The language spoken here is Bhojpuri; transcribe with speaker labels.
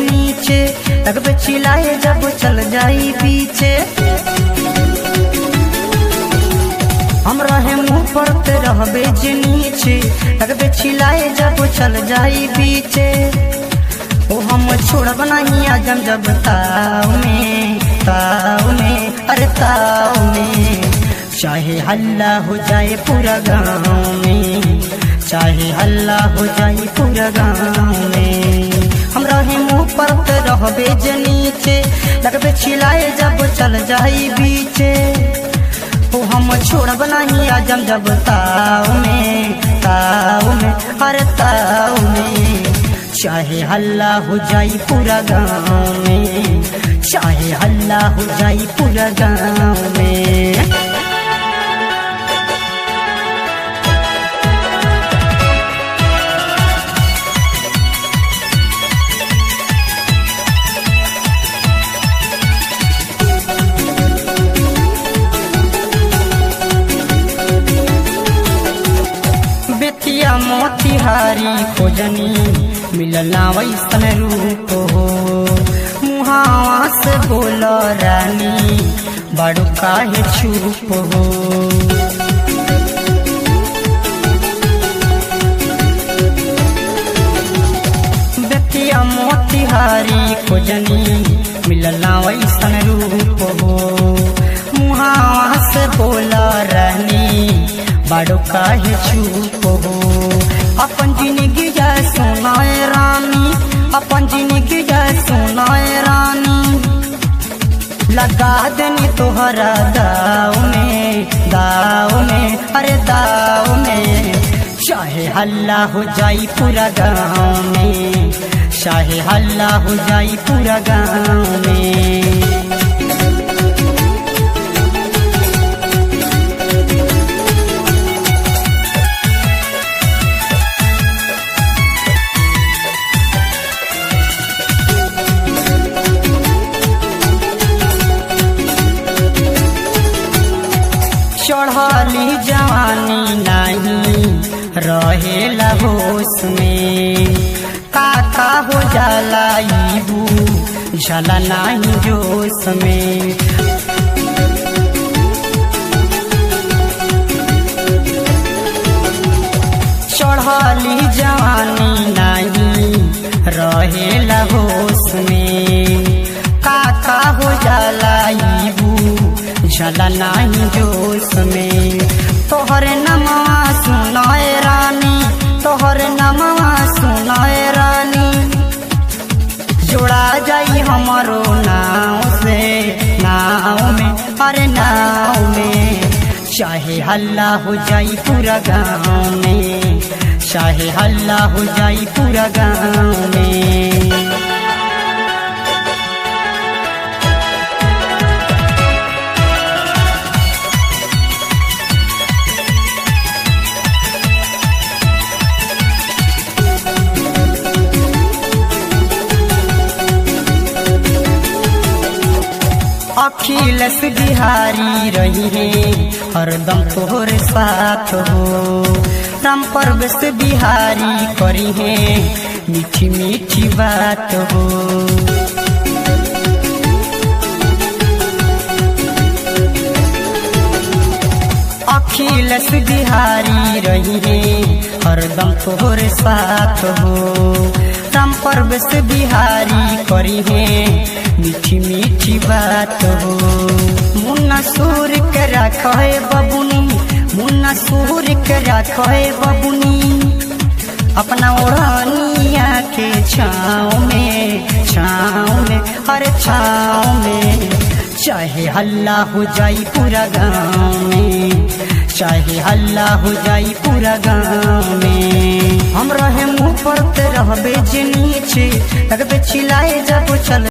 Speaker 1: नीचे, लगबे चिल्लाए जब चल जाई पीछे। हम रहे मुँह पर ते रहबे जे नीचे, लगबे चिल्लाए जब चल जाई पीछे। ओ हम छोड़ब नहीं आजम जब ताव में, अरे ताव में। चाहे हल्ला हो जाए पूरा गाँव में, चाहे हल्ला हो जाए पूरा गाँव में। हम रहे मुँह पर ते रहबे जे नीचे, लगबे चिल्लाए जब चल जाई बीचे। ओ हम छोड़ब नहीं आजम जब ताव में, अरे ताव में। चाहे हल्ला हो जाई पूरा गाँव में, चाहे हल्ला हो जाई पूरा गाँव में। बेतिया मोतिहारी खोजनी मिलना वैसन रूप हो। मुहावा से बोलो रानी बड़ू काहे चुप हो। बेतिया मोतिहारी खोजनी मिलना वैसन रूप हो। मुहावा से बोलो रानी बड़ो काहे चुप हो। अपन जिंदगी जाए सुनाए रानी, अपन जिंदगी जाए सुनाए रानी। लगा देनी तोहरा दाव में, अरे दाव में। चाहे हल्ला हो जाई पूरा गाँव में, चाहे हल्ला हो जाई पूरा गाँव में। चढ़ाली जवानी नहीं रहेला होश में, काका हो जाला ईबू झला नहीं जोश में। चढ़ाली जवानी नहीं रहेला होश में, काका हो जाला ईबू झला नहीं जोश में। तोहरे नमवा सुनाए रानी, तोहरे नमवा सुनाए रानी। जोड़ा जाई हमारो नाव से, नाव में, अरे नाव में। चाहे हल्ला हो जाई पूरा गाँव में, चाहे हल्ला हो जाई पूरा गाँव में। अखिलेश बिहारी रही है हरदम तोहरे साथ हो। राम परवेश बिहारी करी है मीठी मीठी बात हो। अखिलेश बिहारी रही है हरदम तोहरे साथ हो। राम परवेश बिहारी करी है मीठी मीठी बात हो। मुन्ना सूर के रखे बबुनी, मुन्ना सूर के रखे बबुनी। अपना ओढ़निया के छाँव में, अरे छाँव में। चाहे हल्ला हो जाई पूरा गाँव में, चाहे हल्ला हो जाई पूरा गाँव में। हम रहे मुँह पर ते रहबे जे नीचे, लगबे चिल्लाए जब चल